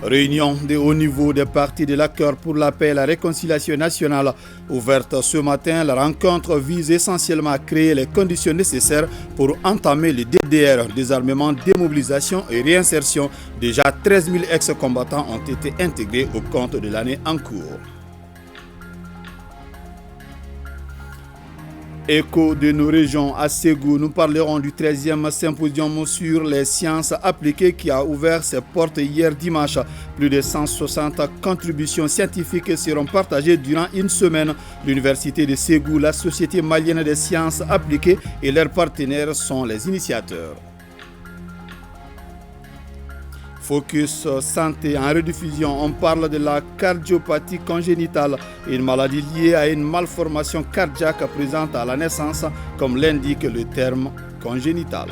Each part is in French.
Réunion de haut niveau des partis de l'accord pour la paix et la réconciliation nationale ouverte ce matin. La rencontre vise essentiellement à créer les conditions nécessaires pour entamer le DDR, désarmement, démobilisation et réinsertion. Déjà 13 000 ex-combattants ont été intégrés au compte de l'année en cours. Écho de nos régions à Ségou, nous parlerons du 13e symposium sur les sciences appliquées qui a ouvert ses portes hier dimanche. Plus de 160 contributions scientifiques seront partagées durant une semaine. L'Université de Ségou, la Société malienne des sciences appliquées et leurs partenaires sont les initiateurs. Focus santé en rediffusion, on parle de la cardiopathie congénitale, une maladie liée à une malformation cardiaque présente à la naissance, comme l'indique le terme congénital.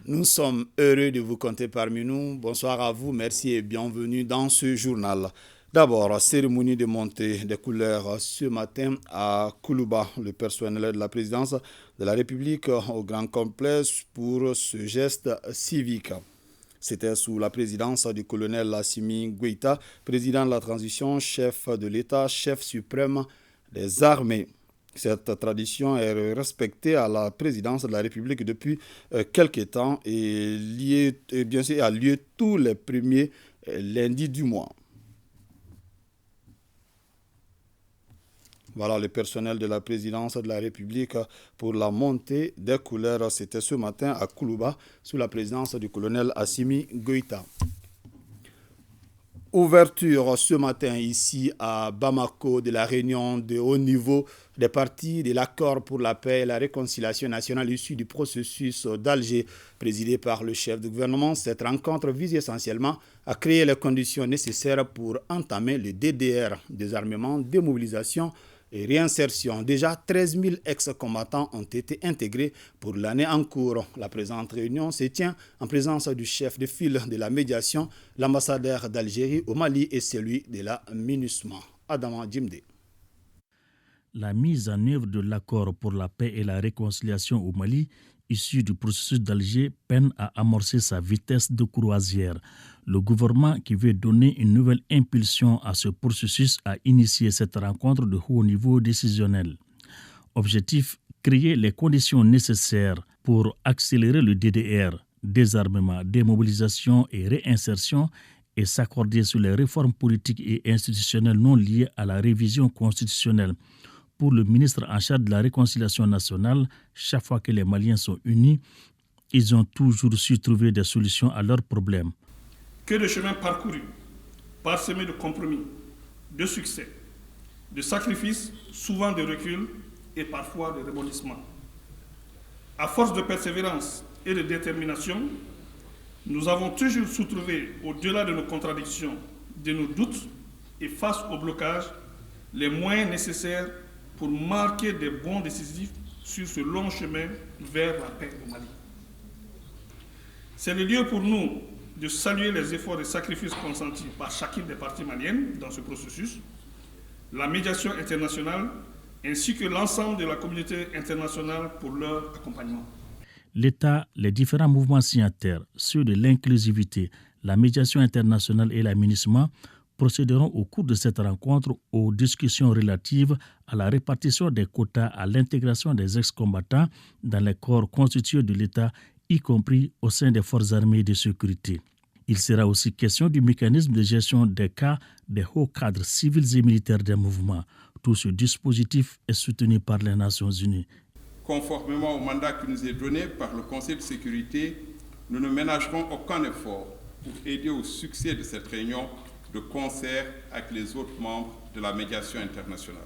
Nous sommes heureux de vous compter parmi nous. Bonsoir à vous, merci et bienvenue dans ce journal. D'abord, cérémonie de montée des couleurs ce matin à Koulouba, le personnel de la présidence de la République au Grand Complexe pour ce geste civique. C'était sous la présidence du colonel Assimi Goïta, président de la transition, chef de l'État, chef suprême des armées. Cette tradition est respectée à la présidence de la République depuis quelques temps et bien sûr, a lieu tous les premiers lundis du mois. Voilà le personnel de la présidence de la République pour la montée des couleurs. C'était ce matin à Koulouba sous la présidence du colonel Assimi Goïta. Ouverture ce matin ici à Bamako de la réunion de haut niveau des partis de l'accord pour la paix et la réconciliation nationale issue du processus d'Alger présidé par le chef du gouvernement. Cette rencontre vise essentiellement à créer les conditions nécessaires pour entamer le DDR, désarmement, démobilisation et réinsertion. Déjà 13 000 ex-combattants ont été intégrés pour l'année en cours. La présente réunion se tient en présence du chef de file de la médiation, l'ambassadeur d'Algérie au Mali et celui de la MINUSMA, Adama Djimde. La mise en œuvre de l'accord pour la paix et la réconciliation au Mali, issu du processus d'Alger, peine à amorcer sa vitesse de croisière. Le gouvernement, qui veut donner une nouvelle impulsion à ce processus, a initié cette rencontre de haut niveau décisionnel. Objectif, créer les conditions nécessaires pour accélérer le DDR, désarmement, démobilisation et réinsertion, et s'accorder sur les réformes politiques et institutionnelles non liées à la révision constitutionnelle. Pour le ministre en charge de la réconciliation nationale, chaque fois que les Maliens sont unis, ils ont toujours su trouver des solutions à leurs problèmes. Que de chemin parcouru, parsemé de compromis, de succès, de sacrifices, souvent de recul et parfois de rebondissements. À force de persévérance et de détermination, nous avons toujours su trouver, au-delà de nos contradictions, de nos doutes et face au blocage, les moyens nécessaires pour marquer des bonds décisifs sur ce long chemin vers la paix au Mali. C'est le lieu pour nous de saluer les efforts et sacrifices consentis par chacune des parties maliennes dans ce processus, la médiation internationale ainsi que l'ensemble de la communauté internationale pour leur accompagnement. L'État, les différents mouvements signataires, ceux de l'inclusivité, la médiation internationale et la MINUSMA procéderont au cours de cette rencontre aux discussions relatives à la répartition des quotas à l'intégration des ex-combattants dans les corps constitués de l'État, y compris au sein des forces armées de sécurité. Il sera aussi question du mécanisme de gestion des cas des hauts cadres civils et militaires des mouvements. Tout ce dispositif est soutenu par les Nations Unies. Conformément au mandat qui nous est donné par le Conseil de sécurité, nous ne ménagerons aucun effort pour aider au succès de cette réunion de concert avec les autres membres de la médiation internationale.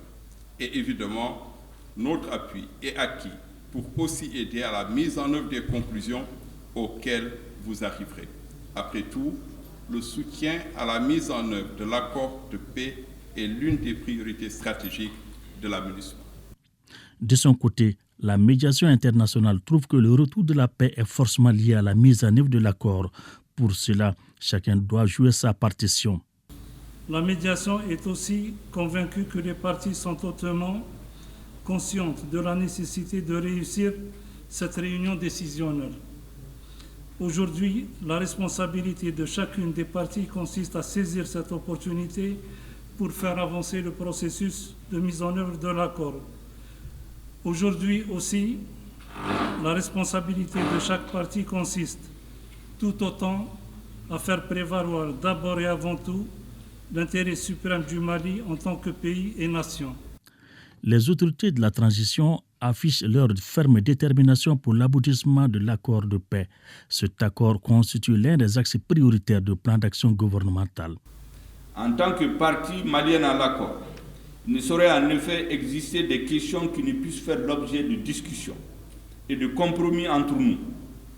Et évidemment, notre appui est acquis pour aussi aider à la mise en œuvre des conclusions auxquelles vous arriverez. Après tout, le soutien à la mise en œuvre de l'accord de paix est l'une des priorités stratégiques de la MINUSMA. De son côté, la médiation internationale trouve que le retour de la paix est forcément lié à la mise en œuvre de l'accord. Pour cela, chacun doit jouer sa partition. La médiation est aussi convaincue que les parties sont totalement conscientes de la nécessité de réussir cette réunion décisionnelle. Aujourd'hui, la responsabilité de chacune des parties consiste à saisir cette opportunité pour faire avancer le processus de mise en œuvre de l'accord. Aujourd'hui aussi, la responsabilité de chaque partie consiste tout autant à faire prévaloir d'abord et avant tout l'intérêt suprême du Mali en tant que pays et nation. Les autorités de la transition affichent leur ferme détermination pour l'aboutissement de l'accord de paix. Cet accord constitue l'un des axes prioritaires du plan d'action gouvernemental. En tant que partie malienne à l'accord, il ne saurait en effet exister des questions qui ne puissent faire l'objet de discussions et de compromis entre nous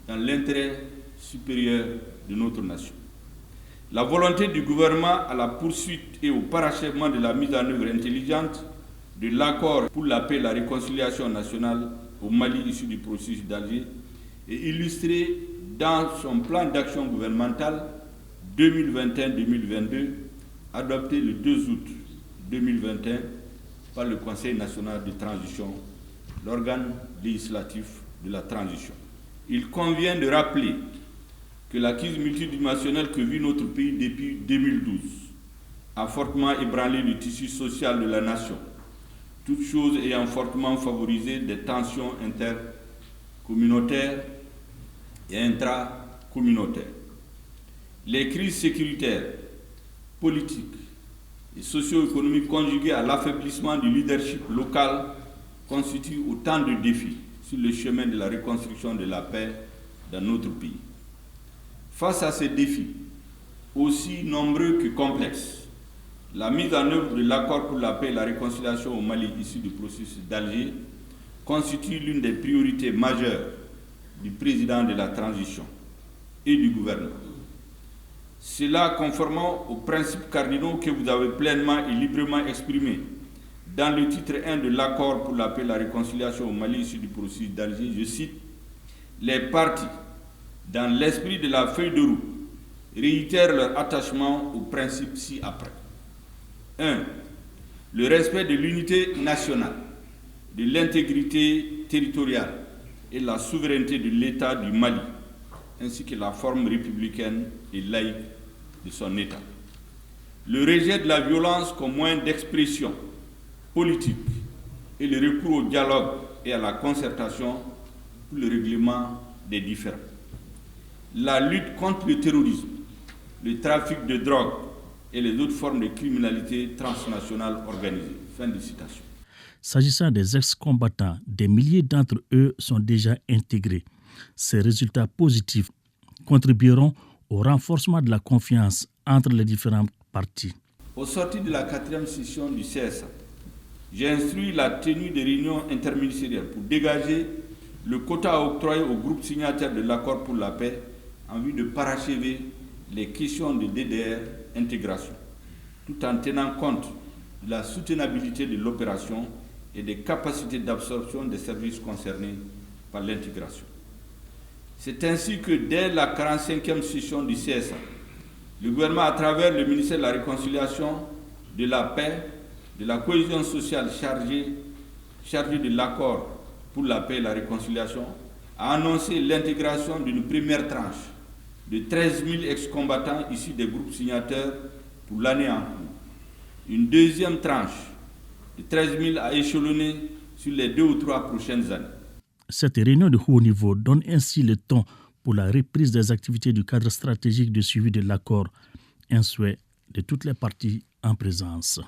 dans l'intérêt supérieur de notre nation. La volonté du gouvernement à la poursuite et au parachèvement de la mise en œuvre intelligente de l'accord pour la paix et la réconciliation nationale au Mali issu du processus d'Alger est illustrée dans son plan d'action gouvernemental 2021-2022 adopté le 2 août 2021 par le Conseil national de transition, l'organe législatif de la transition. Il convient de rappeler que la crise multidimensionnelle que vit notre pays depuis 2012 a fortement ébranlé le tissu social de la nation, toutes choses ayant fortement favorisé des tensions intercommunautaires et intracommunautaires. Les crises sécuritaires, politiques et socio-économiques conjuguées à l'affaiblissement du leadership local constituent autant de défis sur le chemin de la reconstruction de la paix dans notre pays. Face à ces défis, aussi nombreux que complexes, la mise en œuvre de l'accord pour la paix et la réconciliation au Mali issu du processus d'Alger constitue l'une des priorités majeures du président de la transition et du gouvernement. Cela, conformément aux principes cardinaux que vous avez pleinement et librement exprimés dans le titre 1 de l'accord pour la paix et la réconciliation au Mali issu du processus d'Alger, je cite, « Les parties, dans l'esprit de la feuille de route, réitèrent leur attachement aux principes ci-après. 1. Le respect de l'unité nationale, de l'intégrité territoriale et la souveraineté de l'État du Mali, ainsi que la forme républicaine et laïque de son État. Le rejet de la violence comme moyen d'expression politique et le recours au dialogue et à la concertation pour le règlement des différends. La lutte contre le terrorisme, le trafic de drogue et les autres formes de criminalité transnationale organisée. » Fin de citation. S'agissant des ex-combattants, des milliers d'entre eux sont déjà intégrés. Ces résultats positifs contribueront au renforcement de la confiance entre les différentes parties. Au sortir de la 4e session du CSA, j'ai instruit la tenue de réunions interministérielles pour dégager le quota octroyé au groupe signataire de l'accord pour la paix en vue de parachever les questions de DDR intégration, tout en tenant compte de la soutenabilité de l'opération et des capacités d'absorption des services concernés par l'intégration. C'est ainsi que dès la 45e session du CSA, le gouvernement, à travers le ministère de la Réconciliation, de la Paix, de la Cohésion sociale chargé de l'accord pour la paix et la réconciliation, a annoncé l'intégration d'une première tranche de 13 000 ex-combattants issus des groupes signataires pour l'année en cours. Une deuxième tranche de 13 000 à échelonner sur les 2 ou 3 prochaines années. Cette réunion de haut niveau donne ainsi le ton pour la reprise des activités du cadre stratégique de suivi de l'accord, un souhait de toutes les parties en présence.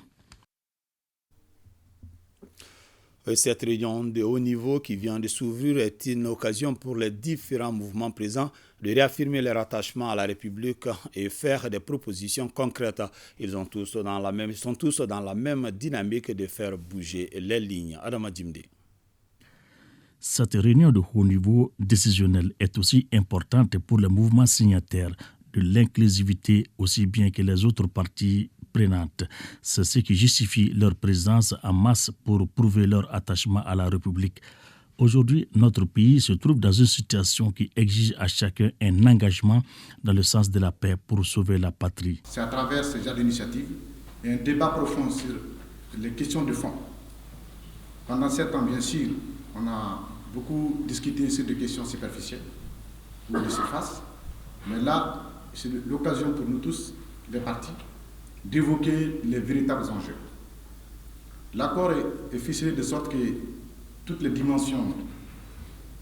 Cette réunion de haut niveau qui vient de s'ouvrir est une occasion pour les différents mouvements présents de réaffirmer leur attachement à la République et faire des propositions concrètes. Ils sont tous dans la même dynamique de faire bouger les lignes. Adama Djimde. Cette réunion de haut niveau décisionnel est aussi importante pour le mouvement signataire de l'inclusivité aussi bien que les autres parties prenantes. C'est ce qui justifie leur présence en masse pour prouver leur attachement à la République. Aujourd'hui, notre pays se trouve dans une situation qui exige à chacun un engagement dans le sens de la paix pour sauver la patrie. C'est à travers ce genre d'initiative et un débat profond sur les questions de fond. Pendant 7 ans, bien sûr, on a beaucoup discuté sur des questions superficielles ou de surface. Mais là, c'est l'occasion pour nous tous, les partis, d'évoquer les véritables enjeux. L'accord est ficelé de sorte que toutes les dimensions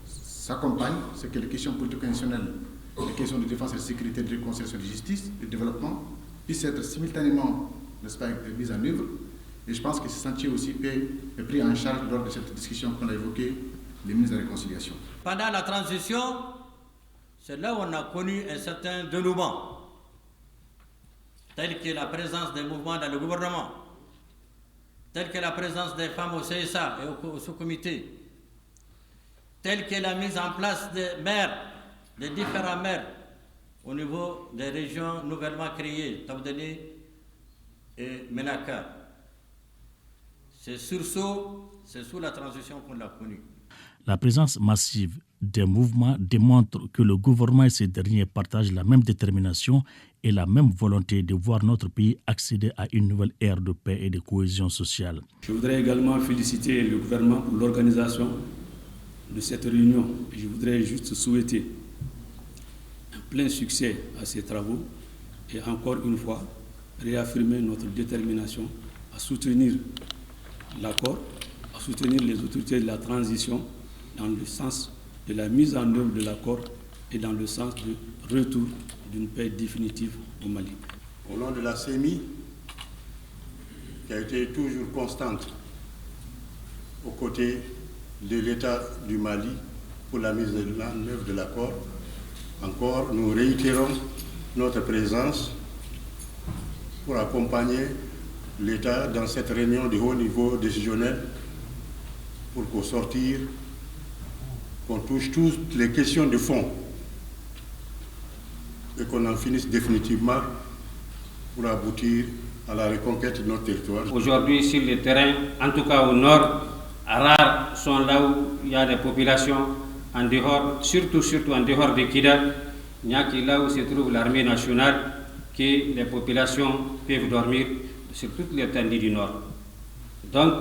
s'accompagnent, c'est que les questions politico-institutionnelles, les questions de défense et de sécurité, de réconciliation, de justice, de développement, puissent être simultanément, n'est-ce pas, mises en œuvre. Et je pense que ce sentier aussi est pris en charge lors de cette discussion qu'on a évoquée, les ministres de la Réconciliation. Pendant la transition, c'est là où on a connu un certain dénouement, tel que la présence des mouvements dans le gouvernement, tel que la présence des femmes au CSA et au sous-comité, tel que la mise en place des maires, des différents maires au niveau des régions nouvellement créées, Tabdani et Menaka. C'est sous la transition qu'on l'a connu. La présence massive des mouvements démontre que le gouvernement et ces derniers partagent la même détermination et la même volonté de voir notre pays accéder à une nouvelle ère de paix et de cohésion sociale. Je voudrais également féliciter le gouvernement pour l'organisation de cette réunion. Je voudrais juste souhaiter un plein succès à ces travaux et encore une fois réaffirmer notre détermination à soutenir l'accord, à soutenir les autorités de la transition dans le sens de la mise en œuvre de l'accord et dans le sens du retour d'une paix définitive au Mali. Au nom de la CEMI, qui a été toujours constante aux côtés de l'État du Mali pour la mise en œuvre de l'accord, encore nous réitérons notre présence pour accompagner l'État dans cette réunion de haut niveau décisionnel pour qu'au sortir, qu'on touche toutes les questions de fond et qu'on en finisse définitivement pour aboutir à la reconquête de notre territoire. Aujourd'hui, sur le terrain, en tout cas au nord, rares sont là où il y a des populations en dehors, surtout en dehors de Kidal. Il n'y a que là où se trouve l'armée nationale que les populations peuvent dormir sur toute l'étendue du nord. Donc,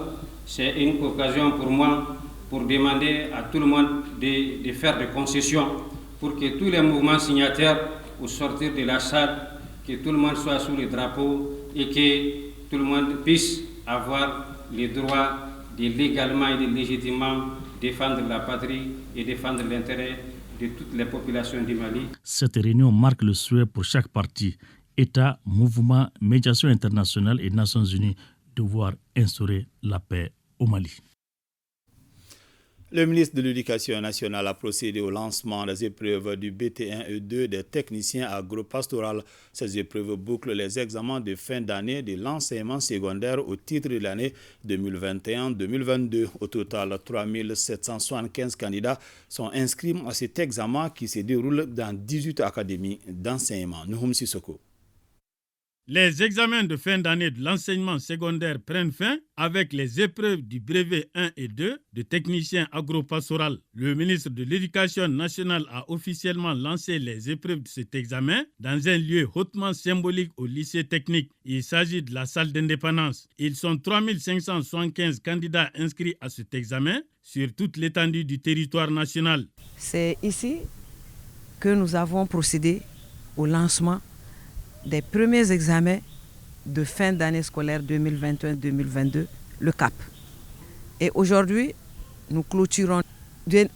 c'est une occasion pour moi pour demander à tout le monde de faire des concessions pour que tous les mouvements signataires, au sortir de la salle, que tout le monde soit sous le drapeau et que tout le monde puisse avoir le droit de légalement et de légitimement défendre la patrie et défendre l'intérêt de toutes les populations du Mali. Cette réunion marque le souhait pour chaque parti, État, mouvement, médiation internationale et Nations Unies de voir instaurer la paix au Mali. Le ministre de l'Éducation nationale a procédé au lancement des épreuves du BT1 et 2 des techniciens agro-pastoraux. Ces épreuves bouclent les examens de fin d'année de l'enseignement secondaire au titre de l'année 2021-2022. Au total, 3775 candidats sont inscrits à cet examen qui se déroule dans 18 académies d'enseignement. Nouhoum Sissoko. Les examens de fin d'année de l'enseignement secondaire prennent fin avec les épreuves du brevet 1 et 2 de technicien agro-pastoral. Le ministre de l'Éducation nationale a officiellement lancé les épreuves de cet examen dans un lieu hautement symbolique au lycée technique. Il s'agit de la salle d'indépendance. Ils sont 3575 candidats inscrits à cet examen sur toute l'étendue du territoire national. C'est ici que nous avons procédé au lancement des premiers examens de fin d'année scolaire 2021-2022, le CAP. Et aujourd'hui, nous clôturons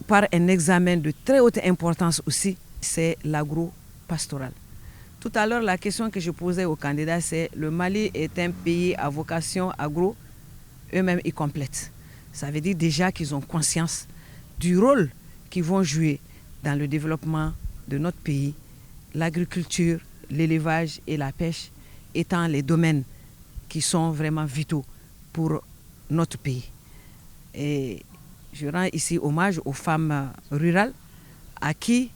par un examen de très haute importance aussi, c'est l'agro-pastoral. Tout à l'heure, la question que je posais aux candidats, c'est le Mali est un pays à vocation agro, eux-mêmes y complètent. Ça veut dire déjà qu'ils ont conscience du rôle qu'ils vont jouer dans le développement de notre pays, l'agriculture, l'élevage et la pêche étant les domaines qui sont vraiment vitaux pour notre pays. Et je rends ici hommage aux femmes rurales à qui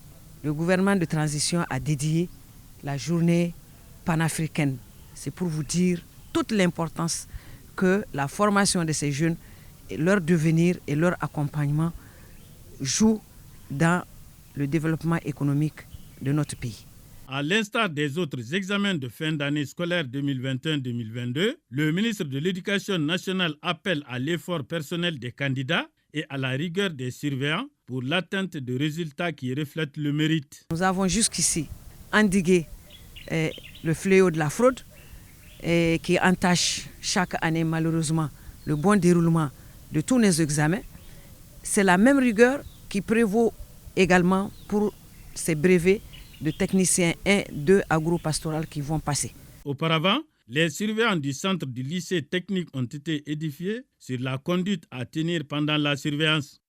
le gouvernement de transition a dédié la journée panafricaine. C'est pour vous dire toute l'importance que la formation de ces jeunes, leur devenir et leur accompagnement jouent dans le développement économique de notre pays. À l'instar des autres examens de fin d'année scolaire 2021-2022, le ministre de l'Éducation nationale appelle à l'effort personnel des candidats et à la rigueur des surveillants pour l'atteinte de résultats qui reflètent le mérite. Nous avons jusqu'ici endiguer le fléau de la fraude qui entache chaque année malheureusement le bon déroulement de tous nos examens. C'est la même rigueur qui prévaut également pour ces brevets de techniciens 1, 2 agropastoral qui vont passer. Auparavant, les surveillants du centre du lycée technique ont été édifiés sur la conduite à tenir pendant la surveillance.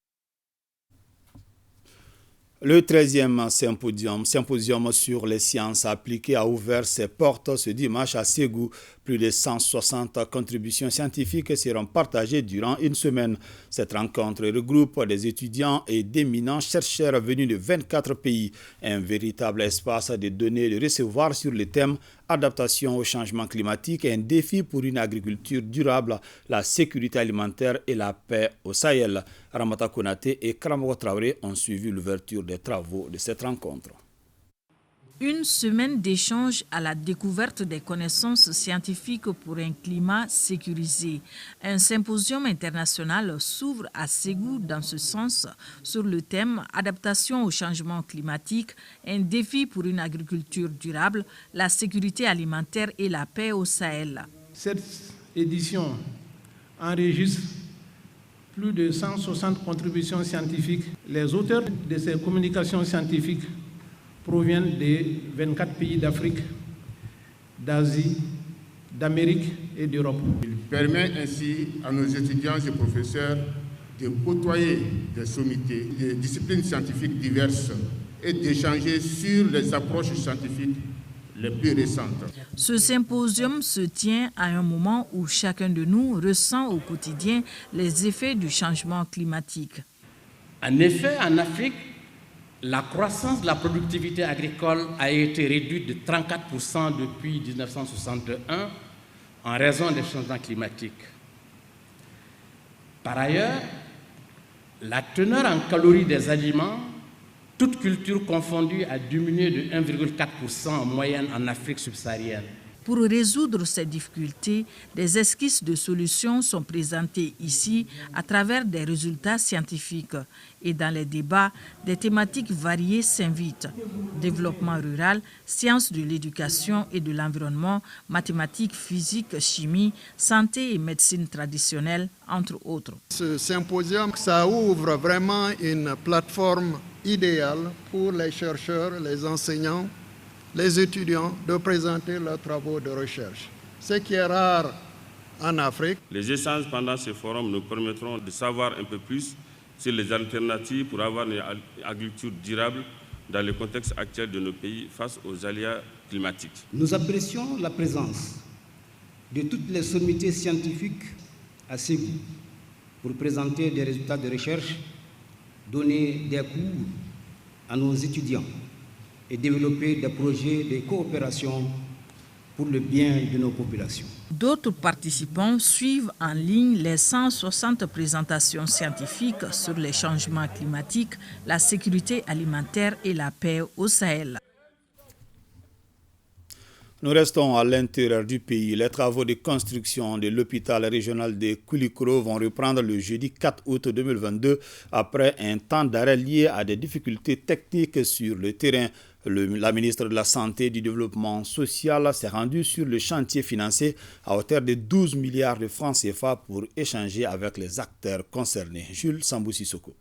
Le 13e symposium sur les sciences appliquées a ouvert ses portes ce dimanche à Ségou. Plus de 160 contributions scientifiques seront partagées durant une semaine. Cette rencontre regroupe des étudiants et d'éminents chercheurs venus de 24 pays. Un véritable espace de données de recevoir sur le thème adaptation au changement climatique et un défi pour une agriculture durable, la sécurité alimentaire et la paix au Sahel. Ramata Konaté et Karamogo Traoré ont suivi l'ouverture des travaux de cette rencontre. Une semaine d'échange à la découverte des connaissances scientifiques pour un climat sécurisé. Un symposium international s'ouvre à Ségou dans ce sens sur le thème adaptation au changement climatique, un défi pour une agriculture durable, la sécurité alimentaire et la paix au Sahel. Cette édition enregistre plus de 160 contributions scientifiques. Les auteurs de ces communications scientifiques proviennent des 24 pays d'Afrique, d'Asie, d'Amérique et d'Europe. Il permet ainsi à nos étudiants et professeurs de côtoyer des sommités, des disciplines scientifiques diverses et d'échanger sur les approches scientifiques les plus récentes. Ce symposium se tient à un moment où chacun de nous ressent au quotidien les effets du changement climatique. En effet, en Afrique, la croissance de la productivité agricole a été réduite de 34% depuis 1961 en raison des changements climatiques. Par ailleurs, la teneur en calories des aliments, toute culture confondue, a diminué de 1,4% en moyenne en Afrique subsaharienne. Pour résoudre ces difficultés, des esquisses de solutions sont présentées ici à travers des résultats scientifiques. Et dans les débats, des thématiques variées s'invitent. Développement rural, sciences de l'éducation et de l'environnement, mathématiques, physique, chimie, santé et médecine traditionnelle, entre autres. Ce symposium, ça ouvre vraiment une plateforme idéale pour les chercheurs, les enseignants, les étudiants de présenter leurs travaux de recherche, ce qui est rare en Afrique. Les échanges pendant ce forum nous permettront de savoir un peu plus sur les alternatives pour avoir une agriculture durable dans le contexte actuel de nos pays face aux aléas climatiques. Nous apprécions la présence de toutes les sommités scientifiques à Ségou pour présenter des résultats de recherche, donner des cours à nos étudiants et développer des projets de coopération pour le bien de nos populations. D'autres participants suivent en ligne les 160 présentations scientifiques sur les changements climatiques, la sécurité alimentaire et la paix au Sahel. Nous restons à l'intérieur du pays. Les travaux de construction de l'hôpital régional de Koulikoro vont reprendre le jeudi 4 août 2022 après un temps d'arrêt lié à des difficultés techniques sur le terrain. La ministre de la Santé et du Développement social s'est rendue sur le chantier financé à hauteur de 12 milliards de francs CFA pour échanger avec les acteurs concernés. Jules Sambou-Sissoko.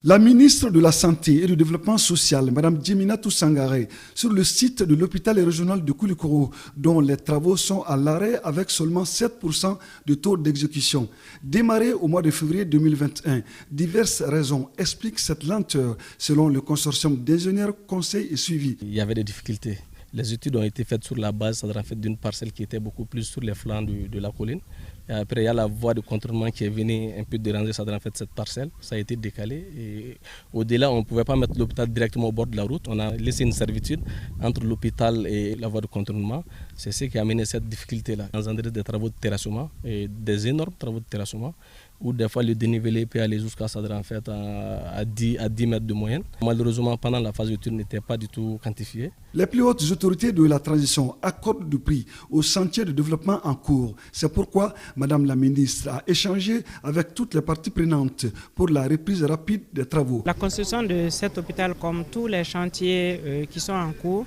La ministre de la Santé et du Développement social, Mme Djeminatou Sangaré, sur le site de l'hôpital régional de Koulikoro, dont les travaux sont à l'arrêt avec seulement 7% de taux d'exécution. Démarré au mois de février 2021, diverses raisons expliquent cette lenteur, selon le consortium d'ingénieurs conseil et suivi. Il y avait des difficultés. Les études ont été faites sur la base d'une parcelle qui était beaucoup plus sur les flancs de la colline. Et après, il y a la voie de contournement qui est venue un peu déranger cette parcelle. Ça a été décalé. Et au-delà, on ne pouvait pas mettre l'hôpital directement au bord de la route. On a laissé une servitude entre l'hôpital et la voie de contournement. C'est ce qui a amené cette difficulté-là. On a des travaux de terrassement, et des énormes travaux de terrassement. où des fois le dénivelé peut aller jusqu'à en fait, à 10 mètres de moyenne. Malheureusement, pendant la phase d'étude, n'était pas du tout quantifié. Les plus hautes autorités de la transition accordent du prix au chantier de développement en cours. C'est pourquoi Madame la ministre a échangé avec toutes les parties prenantes pour la reprise rapide des travaux. La construction de cet hôpital, comme tous les chantiers qui sont en cours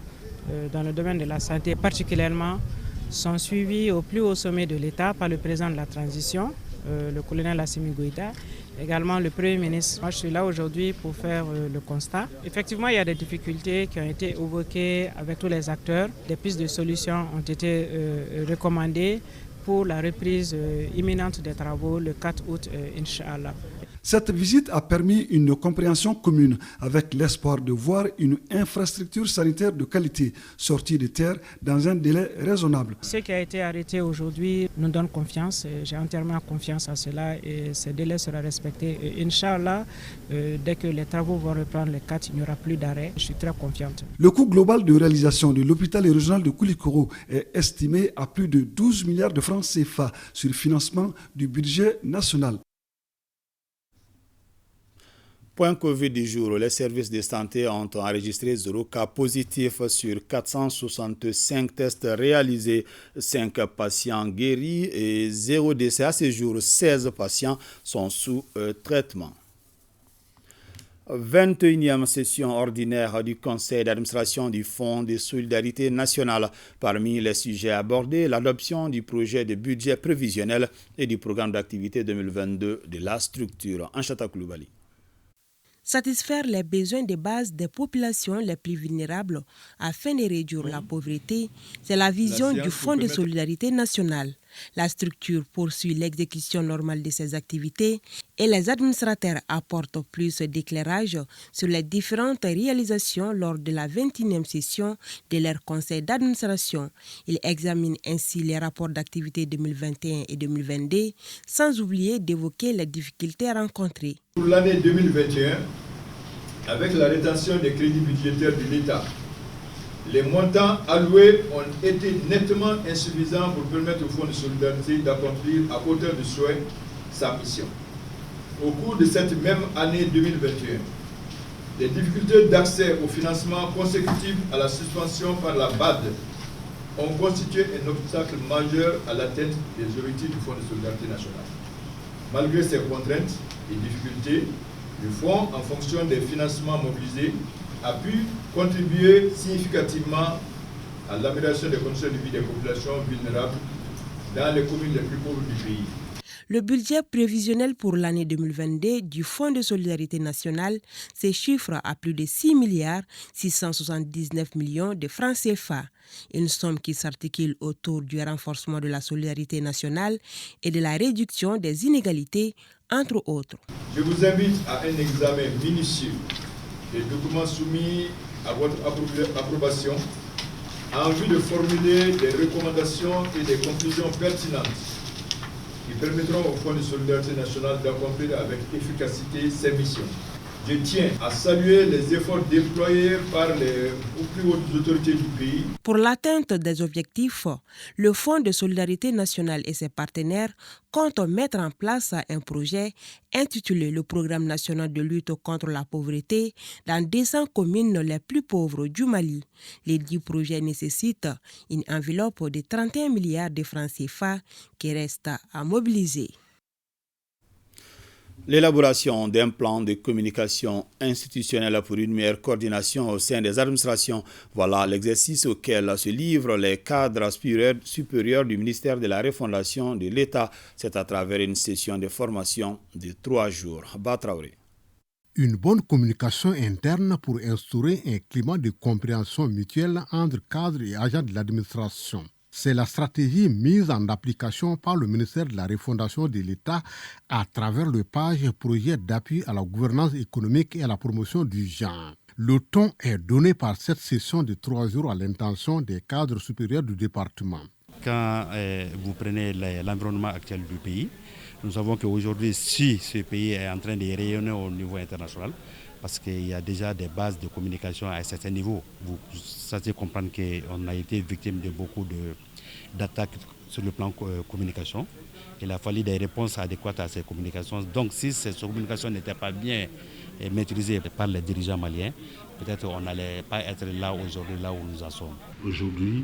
dans le domaine de la santé particulièrement, sont suivis au plus haut sommet de l'État par le président de la transition, le colonel Assimi Goïta, également le Premier ministre. Moi, je suis là aujourd'hui pour faire le constat. Effectivement, il y a des difficultés qui ont été évoquées avec tous les acteurs. Des pistes de solutions ont été recommandées pour la reprise imminente des travaux le 4 août, Inch'Allah. Cette visite a permis une compréhension commune avec l'espoir de voir une infrastructure sanitaire de qualité sortie de terre dans un délai raisonnable. Ce qui a été arrêté aujourd'hui nous donne confiance. J'ai entièrement confiance à cela et ce délai sera respecté. Et Inch'Allah, dès que les travaux vont reprendre le 4, il n'y aura plus d'arrêt. Je suis très confiante. Le coût global de réalisation de l'hôpital régional de Koulikoro est estimé à plus de 12 milliards de francs CFA sur le financement du budget national. Point Covid du jour, les services de santé ont enregistré 0 cas positifs sur 465 tests réalisés, 5 patients guéris et 0 décès. À ce jour, 16 patients sont sous traitement. 21e session ordinaire du Conseil d'administration du Fonds de solidarité nationale. Parmi les sujets abordés, l'adoption du projet de budget prévisionnel et du programme d'activité 2022 de la structure. Anchata Koulibaly. Satisfaire les besoins de base des populations les plus vulnérables afin de réduire la pauvreté, c'est la vision du Fonds de solidarité nationale. La structure poursuit l'exécution normale de ses activités et les administrateurs apportent plus d'éclairage sur les différentes réalisations lors de la 21e session de leur conseil d'administration. Ils examinent ainsi les rapports d'activité 2021 et 2022 sans oublier d'évoquer les difficultés rencontrées. Pour l'année 2021, avec la rétention des crédits budgétaires de l'État, les montants alloués ont été nettement insuffisants pour permettre au Fonds de solidarité d'accomplir à hauteur de souhait sa mission. Au cours de cette même année 2021, les difficultés d'accès au financement consécutives à la suspension par la BAD ont constitué un obstacle majeur à l'atteinte des objectifs du Fonds de solidarité nationale. Malgré ces contraintes et difficultés, le Fonds, en fonction des financements mobilisés, a pu contribuer significativement à l'amélioration des conditions de vie des populations vulnérables dans les communes les plus pauvres du pays. Le budget prévisionnel pour l'année 2022 du Fonds de solidarité nationale se chiffre à plus de 6 milliards 679 millions de francs CFA, une somme qui s'articule autour du renforcement de la solidarité nationale et de la réduction des inégalités, entre autres. Je vous invite à un examen minutieux des documents soumis à votre approbation en vue de formuler des recommandations et des conclusions pertinentes qui permettront au Fonds de solidarité nationale d'accomplir avec efficacité ses missions. Je tiens à saluer les efforts déployés par les plus hautes autorités du pays. Pour l'atteinte des objectifs, le Fonds de solidarité nationale et ses partenaires comptent mettre en place un projet intitulé le Programme national de lutte contre la pauvreté dans 200 communes les plus pauvres du Mali. Les 10 projets nécessitent une enveloppe de 31 milliards de francs CFA qui reste à mobiliser. L'élaboration d'un plan de communication institutionnelle pour une meilleure coordination au sein des administrations, voilà l'exercice auquel se livrent les cadres supérieurs du ministère de la Refondation de l'État. C'est à travers une session de formation de 3 jours. Batraoré. Une bonne communication interne pour instaurer un climat de compréhension mutuelle entre cadres et agents de l'administration. C'est la stratégie mise en application par le ministère de la Refondation de l'État à travers le page projet d'appui à la gouvernance économique et à la promotion du genre. Le ton est donné par cette session de 3 jours à l'intention des cadres supérieurs du département. Quand vous prenez l'environnement actuel du pays, nous savons qu'aujourd'hui, si ce pays est en train de rayonner au niveau international, parce qu'il y a déjà des bases de communication à un certain niveau. Vous savez comprendre qu'on a été victime de beaucoup d'attaques sur le plan communication. Il a fallu des réponses adéquates à ces communications. Donc si ces communications n'étaient pas bien maîtrisées par les dirigeants maliens, peut-être on n'allait pas être là aujourd'hui, là où nous en sommes. Aujourd'hui,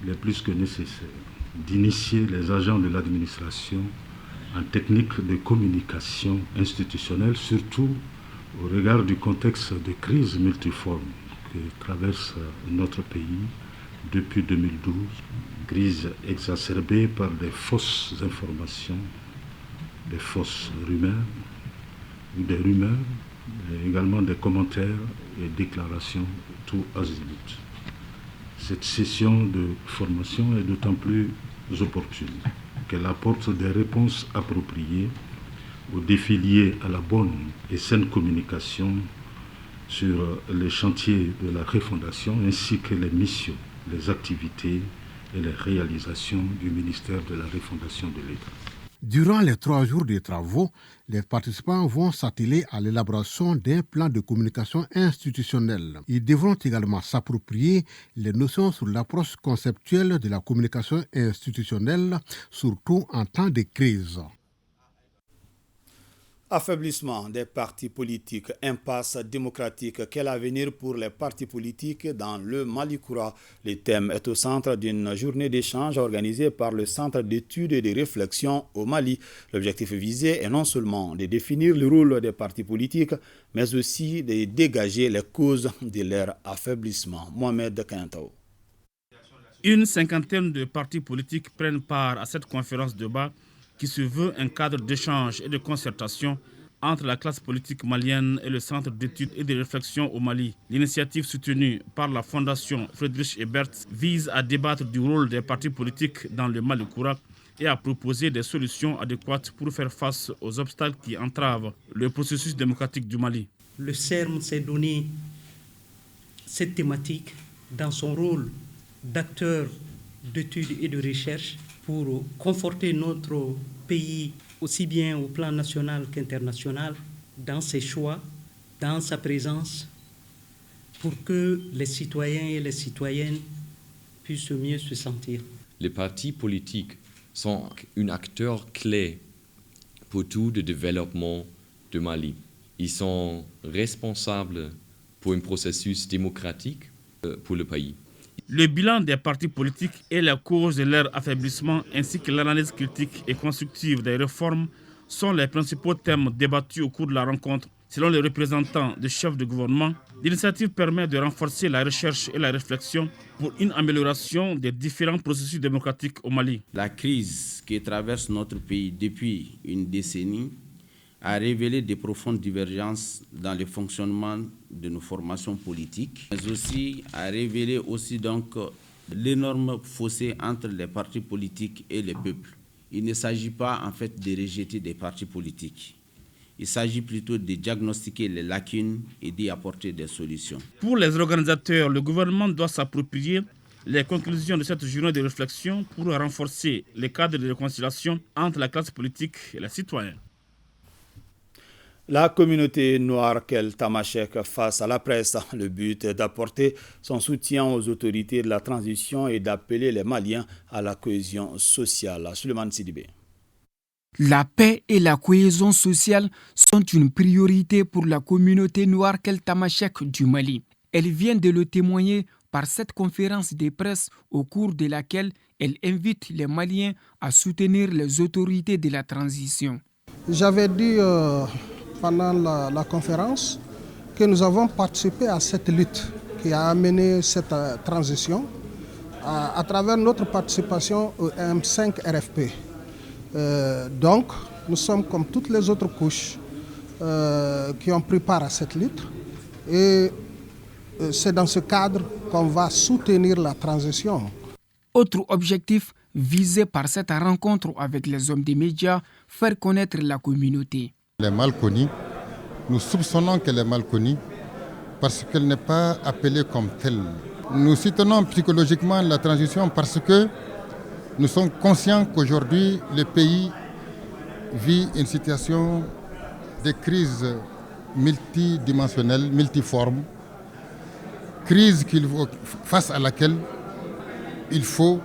il est plus que nécessaire d'initier les agents de l'administration en technique de communication institutionnelle, surtout au regard du contexte de crise multiforme que traverse notre pays depuis 2012, crise exacerbée par des fausses informations, des fausses rumeurs, ou des rumeurs, et également des commentaires et déclarations tout azimut. Cette session de formation est d'autant plus opportune qu'elle apporte des réponses appropriées aux défis liés à la bonne et saine communication sur les chantiers de la refondation ainsi que les missions, les activités et les réalisations du ministère de la refondation de l'État. Durant les 3 jours de travaux, les participants vont s'atteler à l'élaboration d'un plan de communication institutionnelle. Ils devront également s'approprier les notions sur l'approche conceptuelle de la communication institutionnelle, surtout en temps de crise. Affaiblissement des partis politiques, impasse démocratique, quel avenir pour les partis politiques dans le Malikoura? Le thème est au centre d'une journée d'échange organisée par le Centre d'études et de réflexion au Mali. L'objectif visé est non seulement de définir le rôle des partis politiques, mais aussi de dégager les causes de leur affaiblissement. Mohamed Kantao. Une cinquantaine de partis politiques prennent part à cette conférence de débat qui se veut un cadre d'échange et de concertation entre la classe politique malienne et le Centre d'études et de réflexion au Mali. L'initiative soutenue par la Fondation Friedrich Ebert vise à débattre du rôle des partis politiques dans le Malikoura et à proposer des solutions adéquates pour faire face aux obstacles qui entravent le processus démocratique du Mali. Le CERM s'est donné cette thématique dans son rôle d'acteur d'études et de recherche pour conforter notre pays aussi bien au plan national qu'international dans ses choix, dans sa présence, pour que les citoyens et les citoyennes puissent mieux se sentir. Les partis politiques sont un acteur clé pour tout le développement du Mali. Ils sont responsables pour un processus démocratique pour le pays. Le bilan des partis politiques et la cause de leur affaiblissement ainsi que l'analyse critique et constructive des réformes sont les principaux thèmes débattus au cours de la rencontre. Selon les représentants des chefs de gouvernement, l'initiative permet de renforcer la recherche et la réflexion pour une amélioration des différents processus démocratiques au Mali. La crise qui traverse notre pays depuis une décennie a révélé de profondes divergences dans le fonctionnement de nos formations politiques, mais aussi a révélé donc l'énorme fossé entre les partis politiques et les peuples. Il ne s'agit pas en fait de rejeter des partis politiques. Il s'agit plutôt de diagnostiquer les lacunes et d'y apporter des solutions. Pour les organisateurs, le gouvernement doit s'approprier les conclusions de cette journée de réflexion pour renforcer les cadres de réconciliation entre la classe politique et les citoyens. La communauté noire Kel Tamashek face à la presse. Le but est d'apporter son soutien aux autorités de la transition et d'appeler les Maliens à la cohésion sociale. Suleiman Sidibé. La paix et la cohésion sociale sont une priorité pour la communauté noire Kel Tamashek du Mali. Elle vient de le témoigner par cette conférence de presse au cours de laquelle elle invite les Maliens à soutenir les autorités de la transition. J'avais dit pendant la conférence que nous avons participé à cette lutte qui a amené cette transition à travers notre participation au M5 RFP. Donc, nous sommes comme toutes les autres couches qui ont pris part à cette lutte et c'est dans ce cadre qu'on va soutenir la transition. Autre objectif visé par cette rencontre avec les hommes des médias, faire connaître la communauté. Elle est mal connue. Nous soupçonnons qu'elle est mal connue parce qu'elle n'est pas appelée comme telle. Nous soutenons psychologiquement la transition parce que nous sommes conscients qu'aujourd'hui, le pays vit une situation de crise multidimensionnelle, multiforme, crise face à laquelle il faut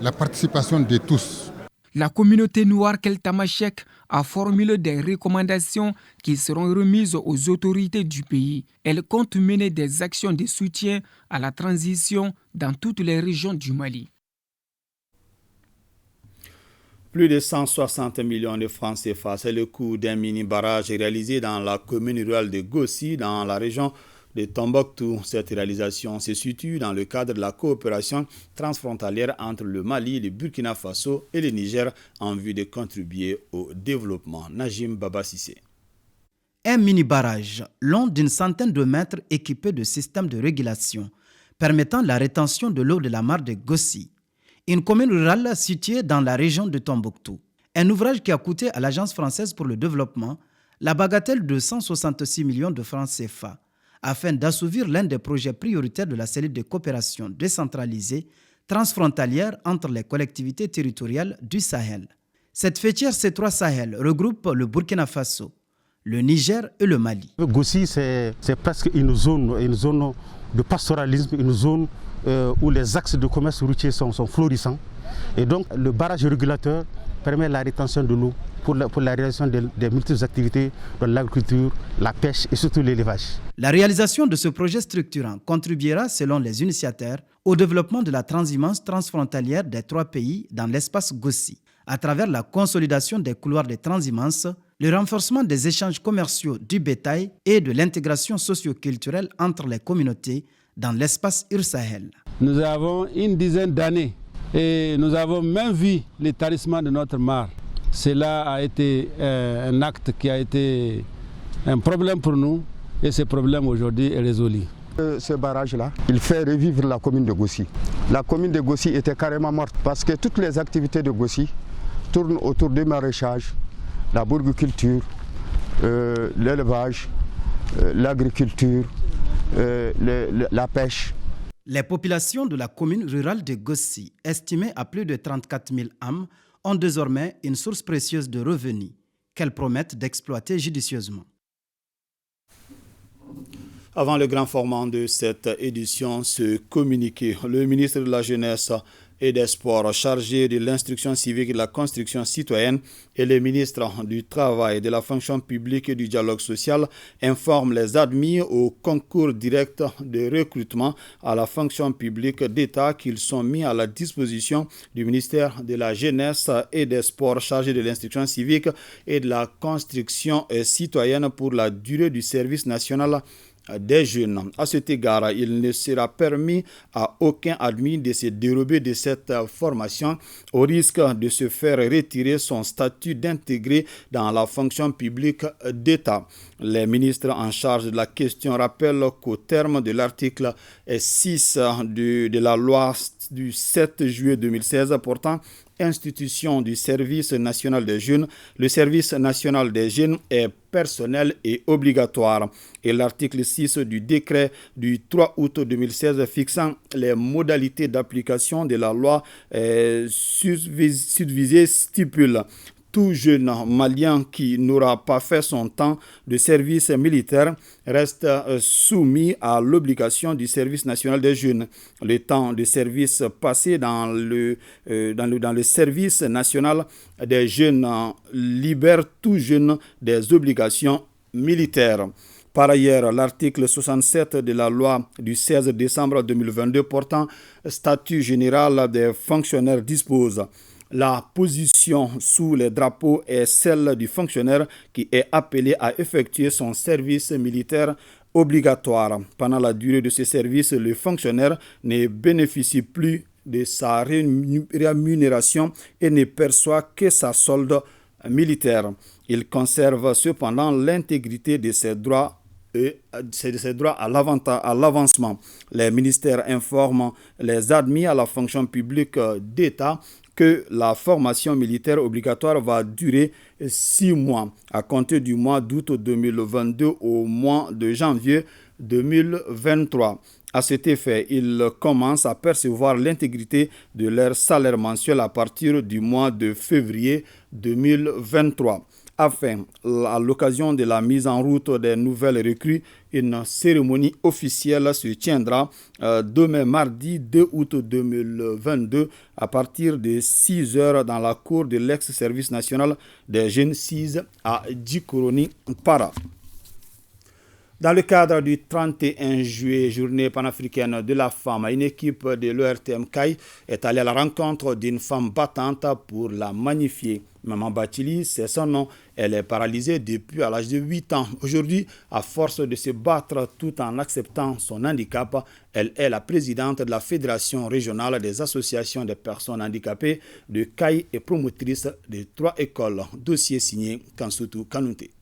la participation de tous. La communauté noire Keltamachek a formulé des recommandations qui seront remises aux autorités du pays. Elle compte mener des actions de soutien à la transition dans toutes les régions du Mali. Plus de 160 millions de francs CFA, c'est le coût d'un mini-barrage réalisé dans la commune rurale de Gossi, dans la région de Tombouctou. Cette réalisation se situe dans le cadre de la coopération transfrontalière entre le Mali, le Burkina Faso et le Niger en vue de contribuer au développement. Najim Baba-Sissé. Un mini-barrage long d'une centaine de mètres équipé de systèmes de régulation permettant la rétention de l'eau de la mare de Gossi, une commune rurale située dans la région de Tombouctou. Un ouvrage qui a coûté à l'Agence française pour le développement la bagatelle de 166 millions de francs CFA, afin d'assouvir l'un des projets prioritaires de la cellule de coopération décentralisée transfrontalière entre les collectivités territoriales du Sahel. Cette fêtière C3 Sahel regroupe le Burkina Faso, le Niger et le Mali. Gossi, c'est presque une zone de pastoralisme, une zone où les axes de commerce routier sont florissants. Et donc, le barrage régulateur permet la rétention de l'eau pour la réalisation des multiples activités dans l'agriculture, la pêche et surtout l'élevage. La réalisation de ce projet structurant contribuera, selon les initiateurs, au développement de la transhumance transfrontalière des trois pays dans l'espace Gossi, à travers la consolidation des couloirs de transhumance, le renforcement des échanges commerciaux du bétail et de l'intégration socio-culturelle entre les communautés dans l'espace Ur-Sahel. Nous avons une dizaine d'années et nous avons même vu le tarissement de notre mare. Cela a été un acte qui a été un problème pour nous et ce problème aujourd'hui est résolu. Ce barrage-là, il fait revivre la commune de Gossi. La commune de Gossi était carrément morte parce que toutes les activités de Gossi tournent autour du maraîchage, la bourgiculture, l'élevage, l'agriculture, la pêche. Les populations de la commune rurale de Gossi, estimées à plus de 34 000 âmes, ont désormais une source précieuse de revenus qu'elles promettent d'exploiter judicieusement. Avant le grand format de cette édition, ce communiqué, le ministre de la Jeunesse et des Sports chargé de l'instruction civique et de la construction citoyenne et le ministre du Travail, de la fonction publique et du dialogue social informent les admis au concours direct de recrutement à la fonction publique d'État qu'ils sont mis à la disposition du ministère de la Jeunesse et des Sports chargé de l'instruction civique et de la construction citoyenne pour la durée du service national des jeunes. À cet égard, il ne sera permis à aucun admis de se dérober de cette formation au risque de se faire retirer son statut d'intégré dans la fonction publique d'État. Les ministres en charge de la question rappellent qu'au terme de l'article 6 de la loi du 7 juillet 2016 portant institution du service national des jeunes, le service national des jeunes est personnel et obligatoire. Et l'article 6 du décret du 3 août 2016 fixant les modalités d'application de la loi subvisée stipule: tout jeune malien qui n'aura pas fait son temps de service militaire reste soumis à l'obligation du service national des jeunes. Le temps de service passé dans le service national des jeunes libère tout jeune des obligations militaires. Par ailleurs, l'article 67 de la loi du 16 décembre 2022 portant statut général des fonctionnaires dispose: la position sous les drapeaux est celle du fonctionnaire qui est appelé à effectuer son service militaire obligatoire. Pendant la durée de ce service, le fonctionnaire ne bénéficie plus de sa rémunération et ne perçoit que sa solde militaire. Il conserve cependant l'intégrité de ses droits à l'avancement. Les ministères informent les admis à la fonction publique d'État que la formation militaire obligatoire va durer 6 mois, à compter du mois d'août 2022 au mois de janvier 2023. À cet effet, ils commencent à percevoir l'intégrité de leur salaire mensuel à partir du mois de février 2023. Enfin, à l'occasion de la mise en route des nouvelles recrues, une cérémonie officielle se tiendra demain mardi 2 août 2022 à partir de 6 h dans la cour de l'ex-service national des jeunes 6 à Djikoroni Para. Dans le cadre du 31 juillet, journée panafricaine de la femme, une équipe de l'ERTM CAI est allée à la rencontre d'une femme battante pour la magnifier. Maman Bathily, c'est son nom. Elle est paralysée depuis à l'âge de 8 ans. Aujourd'hui, à force de se battre tout en acceptant son handicap, elle est la présidente de la Fédération régionale des associations des personnes handicapées de CAI et promotrice de 3 écoles. Dossier signé Kansutu Kanouté.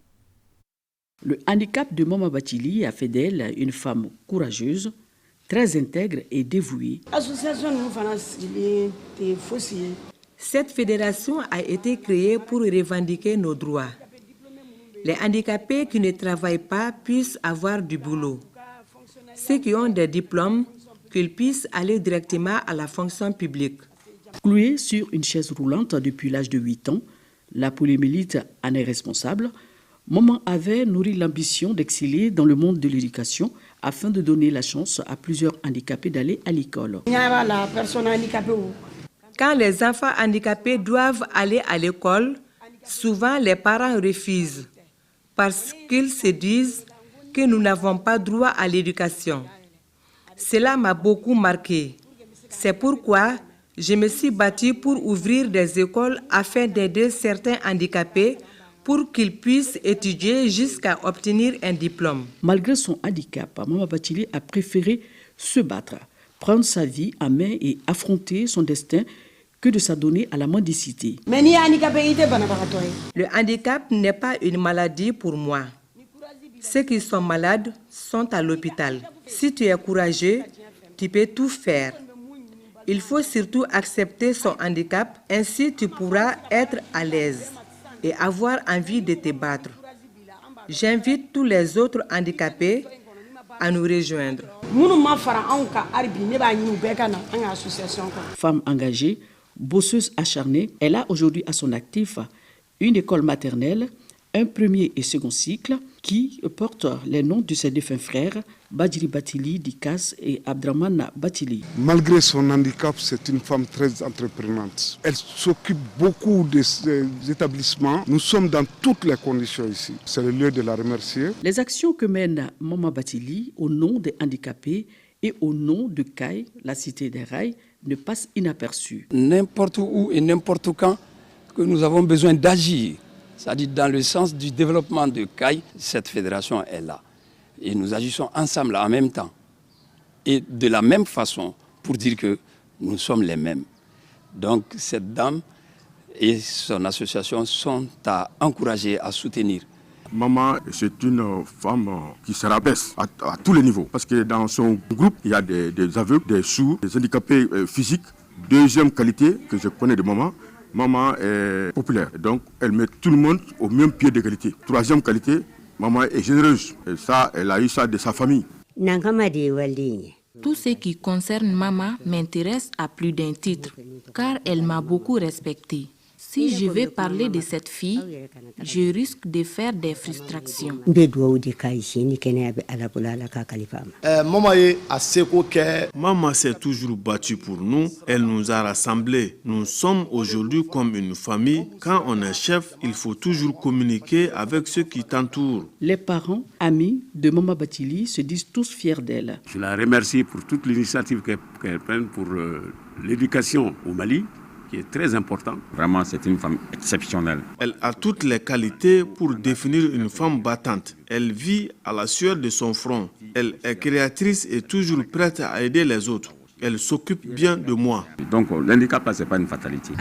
Le handicap de Maman Bathily a fait d'elle une femme courageuse, très intègre et dévouée. Cette fédération a été créée pour revendiquer nos droits. Les handicapés qui ne travaillent pas puissent avoir du boulot. Ceux qui ont des diplômes, qu'ils puissent aller directement à la fonction publique. Clouée sur une chaise roulante depuis l'âge de 8 ans, la polyomyélite en est responsable. Maman avait nourri l'ambition d'exceller dans le monde de l'éducation afin de donner la chance à plusieurs handicapés d'aller à l'école. Quand les enfants handicapés doivent aller à l'école, souvent les parents refusent parce qu'ils se disent que nous n'avons pas droit à l'éducation. Cela m'a beaucoup marqué. C'est pourquoi je me suis battue pour ouvrir des écoles afin d'aider certains handicapés pour qu'ils puissent étudier jusqu'à obtenir un diplôme. Malgré son handicap, Maman Bathily a préféré se battre, prendre sa vie en main et affronter son destin que de s'adonner à la mendicité. Le handicap n'est pas une maladie pour moi. Ceux qui sont malades sont à l'hôpital. Si tu es courageux, tu peux tout faire. Il faut surtout accepter son handicap, ainsi tu pourras être à l'aise et avoir envie de te battre. J'invite tous les autres handicapés à nous rejoindre. Femme engagée, bosseuse acharnée, elle a aujourd'hui à son actif une école maternelle, un premier et second cycle qui portent les noms de ses défunts frères, Badjiri Bathily, Dikas et Abdraman Bathily. Malgré son handicap, c'est une femme très entreprenante. Elle s'occupe beaucoup des établissements. Nous sommes dans toutes les conditions ici. C'est le lieu de la remercier. Les actions que mène Maman Bathily au nom des handicapés et au nom de CAI, la cité des rails, ne passent inaperçues. N'importe où et n'importe quand que nous avons besoin d'agir, c'est-à-dire dans le sens du développement de CAI, cette fédération est là. Et nous agissons ensemble en même temps. Et de la même façon pour dire que nous sommes les mêmes. Donc cette dame et son association sont à encourager, à soutenir. Maman, c'est une femme qui se rabaisse à tous les niveaux. Parce que dans son groupe, il y a des aveugles, des sourds, des handicapés physiques. Deuxième qualité que je connais de maman, maman est populaire. Donc elle met tout le monde au même pied d'égalité. Troisième qualité, maman est généreuse. Et ça, elle a eu ça de sa famille. Tout ce qui concerne maman m'intéresse à plus d'un titre, car elle m'a beaucoup respectée. Si je vais parler de cette fille, je risque de faire des frustrations. Maman s'est toujours battue pour nous. Elle nous a rassemblés. Nous sommes aujourd'hui comme une famille. Quand on est chef, il faut toujours communiquer avec ceux qui t'entourent. Les parents, amis de Maman Bathily se disent tous fiers d'elle. Je la remercie pour toute l'initiative qu'elle prend pour l'éducation au Mali, qui est très important. Vraiment, c'est une femme exceptionnelle. Elle a toutes les qualités pour définir une femme battante. Elle vit à la sueur de son front. Elle est créatrice et toujours prête à aider les autres. Elle s'occupe bien de moi. Donc, l'handicap, là, ce n'est pas une fatalité.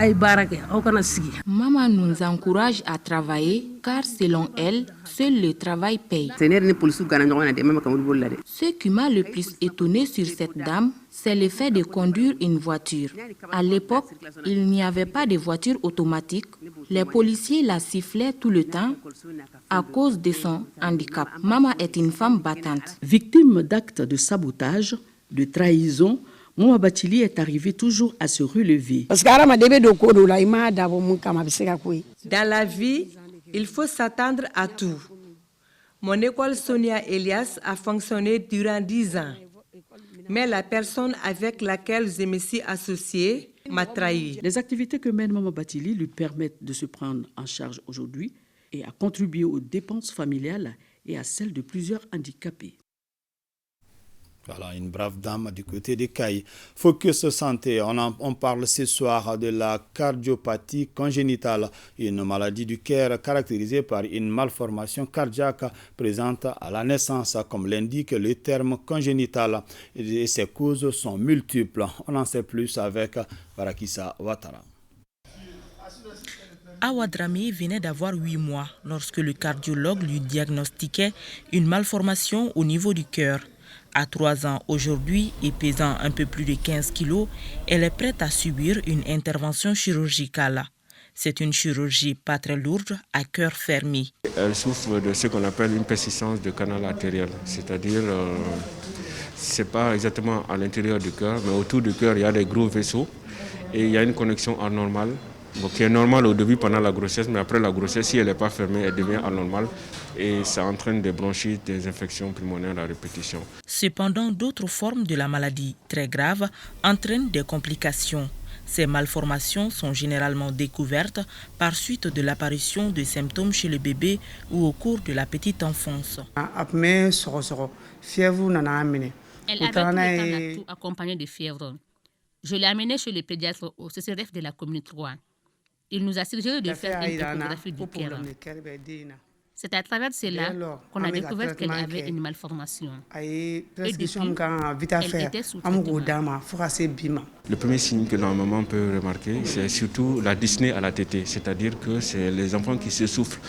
Maman nous encourage à travailler car, selon elle, seul le travail paye. Ce qui m'a le plus étonné sur cette dame, c'est le fait de conduire une voiture. À l'époque, il n'y avait pas de voiture automatique. Les policiers la sifflaient tout le temps à cause de son handicap. Maman est une femme battante. Victime d'actes de sabotage, de trahison, Maman Bathily est arrivée toujours à se relever. Dans la vie, Il faut s'attendre à tout. Mon école Sonia Elias a fonctionné durant 10 ans. Mais la personne avec laquelle je me suis associée m'a trahi. Les activités que mène Maman Bathily lui permettent de se prendre en charge aujourd'hui et à contribuer aux dépenses familiales et à celles de plusieurs handicapés. Voilà, une brave dame du côté des Cailles. Focus Santé, on parle ce soir de la cardiopathie congénitale, une maladie du cœur caractérisée par une malformation cardiaque présente à la naissance, comme l'indique le terme congénital. Et ses causes sont multiples. On en sait plus avec Barakissa Ouattara. Awa Dramé venait d'avoir 8 mois lorsque le cardiologue lui diagnostiquait une malformation au niveau du cœur. À 3 ans aujourd'hui et pesant un peu plus de 15 kilos, elle est prête à subir une intervention chirurgicale. C'est une chirurgie pas très lourde à cœur fermé. Elle souffre de ce qu'on appelle une persistance de canal artériel, c'est-à-dire c'est pas exactement à l'intérieur du cœur, mais autour du cœur il y a des gros vaisseaux et il y a une connexion anormale. Qui est normale au début pendant la grossesse, mais après la grossesse, si elle n'est pas fermée, elle devient anormale et ça entraîne des bronchites, des infections pulmonaires à répétition. Cependant, d'autres formes de la maladie très graves entraînent des complications. Ces malformations sont généralement découvertes par suite de l'apparition de symptômes chez le bébé ou au cours de la petite enfance. Elle avait tout le temps accompagné de fièvre. Je l'ai amenée chez le pédiatre au CCRF de la commune 3. Il nous a suggéré de faire une échographie du cœur. C'est à travers cela qu'on a découvert qu'elle avait une malformation. Et depuis, elle était sous traitement. Le premier signe que la maman peut remarquer, c'est surtout la dyspnée à la tétée. C'est-à-dire que c'est les enfants qui se soufflent.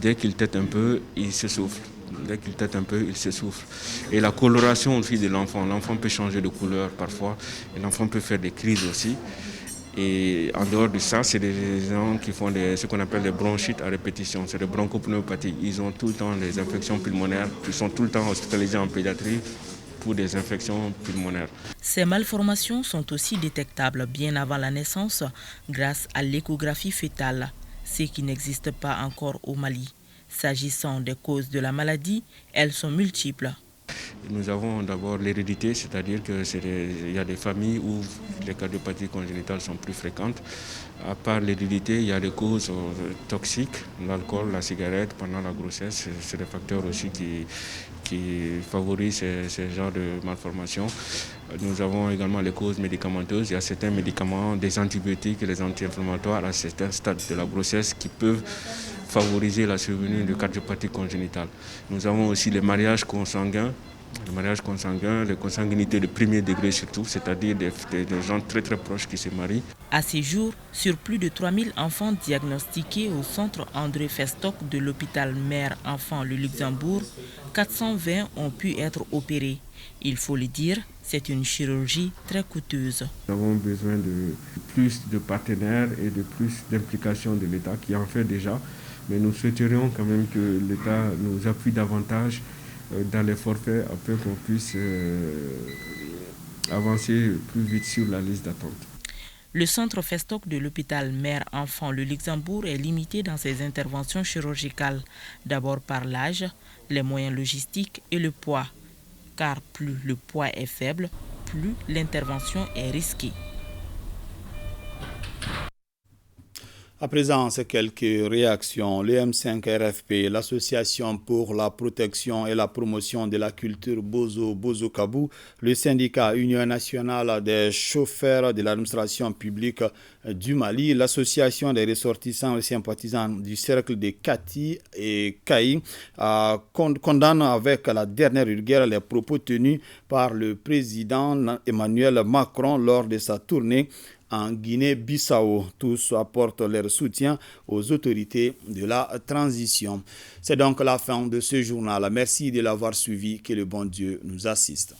Dès qu'ils têtent un peu, ils se soufflent. Dès qu'il tête un peu, il se souffle. Et la coloration aussi de l'enfant. L'enfant peut changer de couleur parfois. Et l'enfant peut faire des crises aussi. Et en dehors de ça, c'est des gens qui font ce qu'on appelle des bronchites à répétition. C'est des bronchopnéumopathies. Ils ont tout le temps des infections pulmonaires. Ils sont tout le temps hospitalisés en pédiatrie pour des infections pulmonaires. Ces malformations sont aussi détectables bien avant la naissance grâce à l'échographie fœtale, ce qui n'existe pas encore au Mali. S'agissant des causes de la maladie, elles sont multiples. Nous avons d'abord l'hérédité, c'est-à-dire qu'il y a des familles où les cardiopathies congénitales sont plus fréquentes. À part l'hérédité, il y a des causes toxiques, l'alcool, la cigarette pendant la grossesse. C'est des facteurs aussi qui favorisent ce genre de malformations. Nous avons également les causes médicamenteuses. Il y a certains médicaments, des antibiotiques et les anti-inflammatoires à certains stades de la grossesse qui peuvent favoriser la survenue de cardiopathie congénitale. Nous avons aussi les mariages consanguins. Les mariages consanguins, les consanguinités de premier degré surtout, c'est-à-dire des gens très très proches qui se marient. À ces jours, sur plus de 3000 enfants diagnostiqués au centre André Festock de l'hôpital Mère-Enfant le Luxembourg, 420 ont pu être opérés. Il faut le dire, c'est une chirurgie très coûteuse. Nous avons besoin de plus de partenaires et de plus d'implication de l'État qui en fait déjà. Mais nous souhaiterions quand même que l'État nous appuie davantage dans les forfaits afin qu'on puisse avancer plus vite sur la liste d'attente. Le centre Festock de l'hôpital Mère-Enfant le Luxembourg est limité dans ses interventions chirurgicales, d'abord par l'âge, les moyens logistiques et le poids. Car plus le poids est faible, plus l'intervention est risquée. À présent, c'est quelques réactions. Le M5 RFP, l'Association pour la protection et la promotion de la culture Bozo Kabou, le syndicat Union nationale des chauffeurs de l'administration publique du Mali, l'Association des ressortissants et sympathisants du cercle de Kati et Kaï condamnent avec la dernière rigueur les propos tenus par le président Emmanuel Macron lors de sa tournée en Guinée-Bissau. Tous apportent leur soutien aux autorités de la transition. C'est donc la fin de ce journal. Merci de l'avoir suivi. Que le bon Dieu nous assiste.